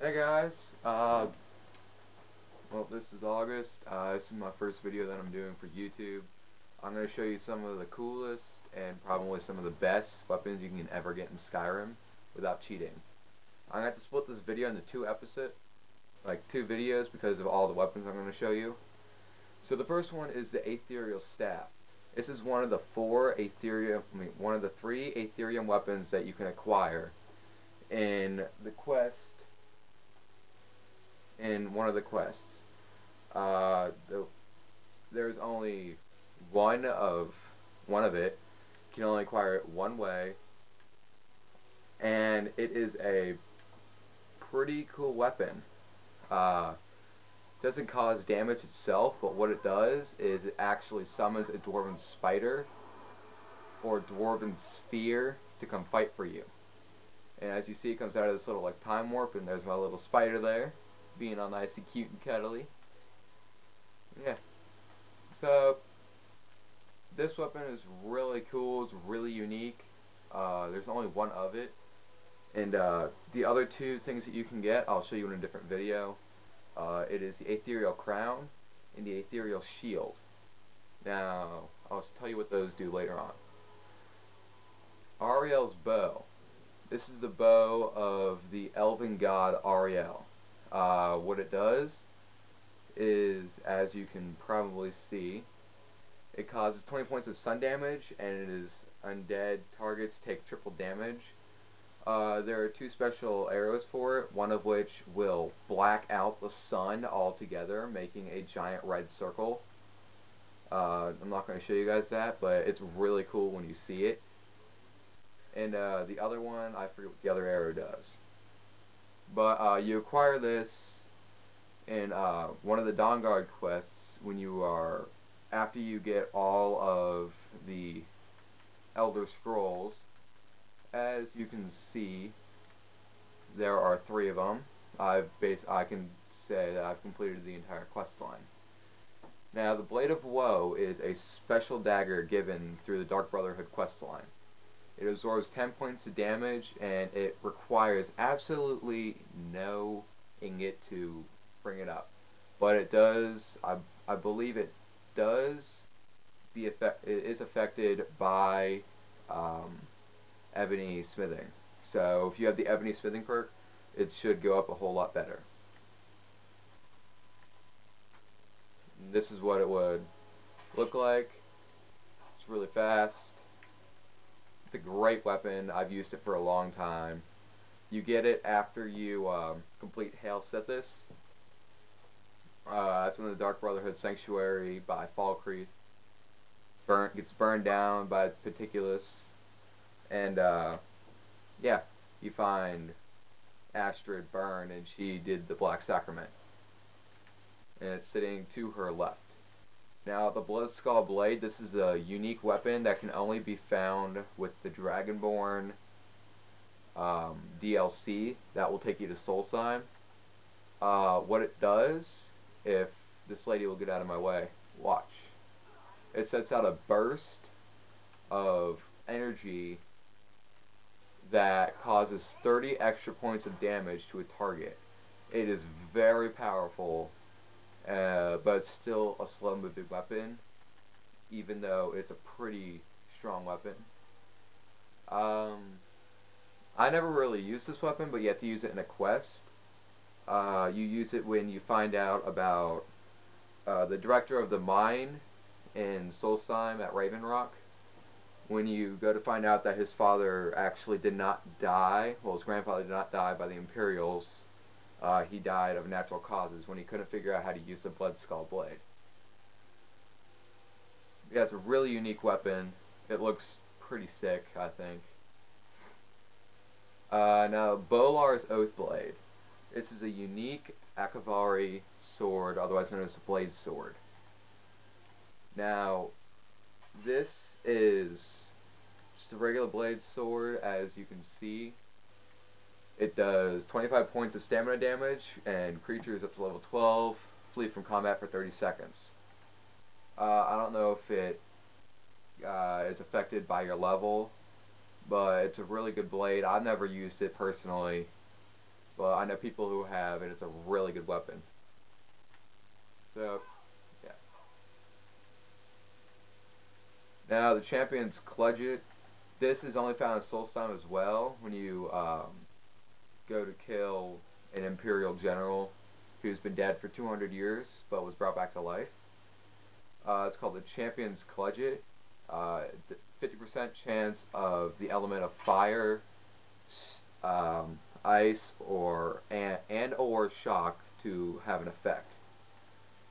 Hey guys, well this is August, this is my first video that I'm doing for YouTube. I'm going to show you some of the coolest and probably some of the best weapons you can ever get in Skyrim without cheating. I'm going to have to split this video into two videos because of all the weapons I'm going to show you. So the first one is the Aetherial Staff. This is one of the one of the three Aetherium weapons that you can acquire in the quest in one of the quests. Uh, the, there's only one of it. You can only acquire it one way, and it is a pretty cool weapon. Uh, doesn't cause damage itself, but what it does is it actually summons a dwarven spider or a dwarven sphere to come fight for you. And as you see, it comes out of this little time warp, and there's my little spider there, being all nice and cute and cuddly. Yeah. So this weapon is really cool. It's really unique. There's only one of it, and the other two things that you can get, I'll show you in a different video. It is the Ethereal Crown and the Ethereal Shield. Now, I'll tell you what those do later on. Ariel's bow. This is the bow of the elven god Ariel. What it does is, as you can probably see, it causes 20 points of sun damage, and it is undead targets take triple damage. There are two special arrows for it, one of which will black out the sun altogether, making a giant red circle. I'm not going to show you guys that, but it's really cool when you see it. And the other one, I forget what the other arrow does. But you acquire this in one of the Dawnguard quests after you get all of the Elder Scrolls. As you can see, there are 3 of them. I can say that I've completed the entire quest line. Now, the Blade of Woe is a special dagger given through the Dark Brotherhood quest line. It absorbs 10 points of damage, and it requires absolutely no ingot to bring it up. But it does, I believe it does, it is affected by ebony smithing. So if you have the ebony smithing perk, it should go up a whole lot better. And this is what it would look like. It's really fast. It's a great weapon. I've used it for a long time. You get it after you complete Hail Sithis. That's when the Dark Brotherhood Sanctuary by Falkreath gets burned down by Peticulus. And yeah, you find Astrid burned, and she did the Black Sacrament. And it's sitting to her left. Now, the Bloodskull Blade, this is a unique weapon that can only be found with the Dragonborn DLC. That will take you to Solstheim. What it does, if this lady will get out of my way, watch. It sets out a burst of energy that causes 30 extra points of damage to a target. It is very powerful, but it's still a slow-moving weapon, even though it's a pretty strong weapon. I never really used this weapon, but you have to use it in a quest. You use it when you find out about the director of the mine in Solstheim at Raven Rock. When you go to find out that his father actually did not die, well, his grandfather did not die by the Imperials, he died of natural causes when he couldn't figure out how to use the Bloodskull Blade. Yeah, it's a really unique weapon. It looks pretty sick, I think. Now, Bolar's Oathblade. This is a unique Akavari sword, otherwise known as a blade sword. Now, this is just a regular blade sword, as you can see. It does 25 points of stamina damage, and creatures up to level 12 flee from combat for 30 seconds. I don't know if it is affected by your level, but it's a really good blade. I've never used it personally. but I know people who have, and it's a really good weapon. So, yeah. Now the champion's Cludget. This is only found in Soulstone as well. When you go to kill an Imperial general who's been dead for 200 years but was brought back to life. It's called the Champion's Cludget. 50% chance of the element of fire, ice, or shock to have an effect.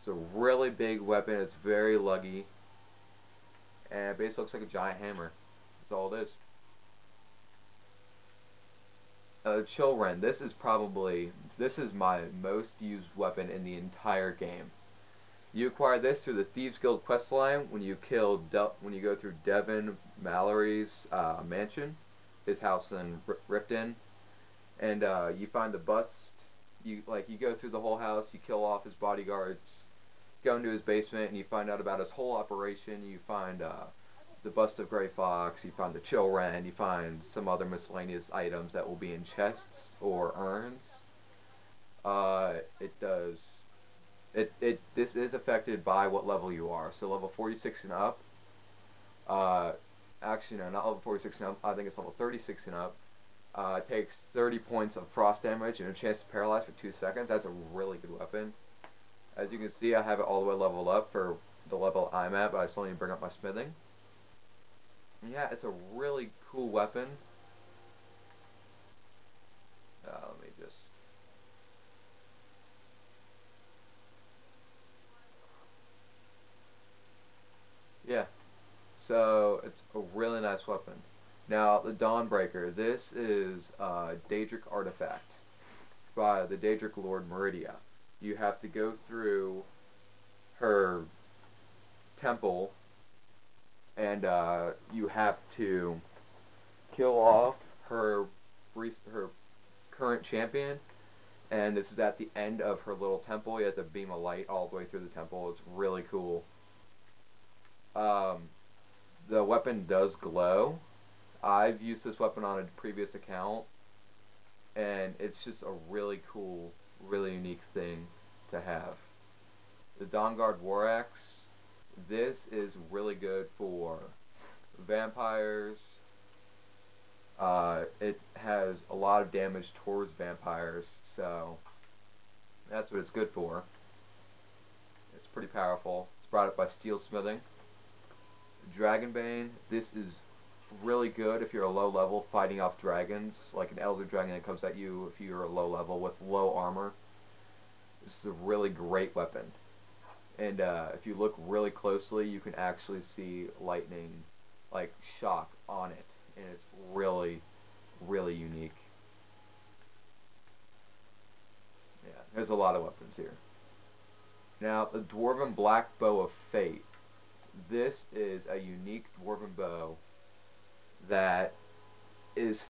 It's a really big weapon. It's very luggy, and it basically looks like a giant hammer. That's all it is. Chillren. This is my most used weapon in the entire game. You acquire this through the Thieves Guild questline when you go through Devin Mallory's mansion, his house in Ripton, and you find the bust. You go through the whole house, you kill off his bodyguards, go into his basement, and you find out about his whole operation. You find the bust of Grey Fox, you find the Chillren, you find some other miscellaneous items that will be in chests or urns. It does. This is affected by what level you are. So level 46 and up. Actually, no, not level 46 and up. I think it's level 36 and up. Takes 30 points of frost damage and a chance to paralyze for 2 seconds. That's a really good weapon. As you can see, I have it all the way leveled up for the level I'm at, but I still need to bring up my smithing. Yeah, it's a really cool weapon. Let me just... Yeah, so it's a really nice weapon. Now, the Dawnbreaker. This is a Daedric artifact by the Daedric Lord Meridia. You have to go through her temple, and you have to kill off her current champion, and this is at the end of her little temple. You have to beam a light all the way through the temple. It's really cool. The weapon does glow. I've used this weapon on a previous account, and it's just a really cool, really unique thing to have. The Dawnguard War Axe. This is really good for vampires. It has a lot of damage towards vampires, so that's what it's good for. It's pretty powerful. It's brought up by steel smithing. Dragonbane. This is really good if you're a low level fighting off dragons, like an elder dragon that comes at you if you're a low level with low armor. This is a really great weapon. And if you look really closely, you can actually see lightning, like shock on it, and it's really, really unique. Yeah, there's a lot of weapons here. Now, the Dwarven Black Bow of Fate. This is a unique Dwarven bow that is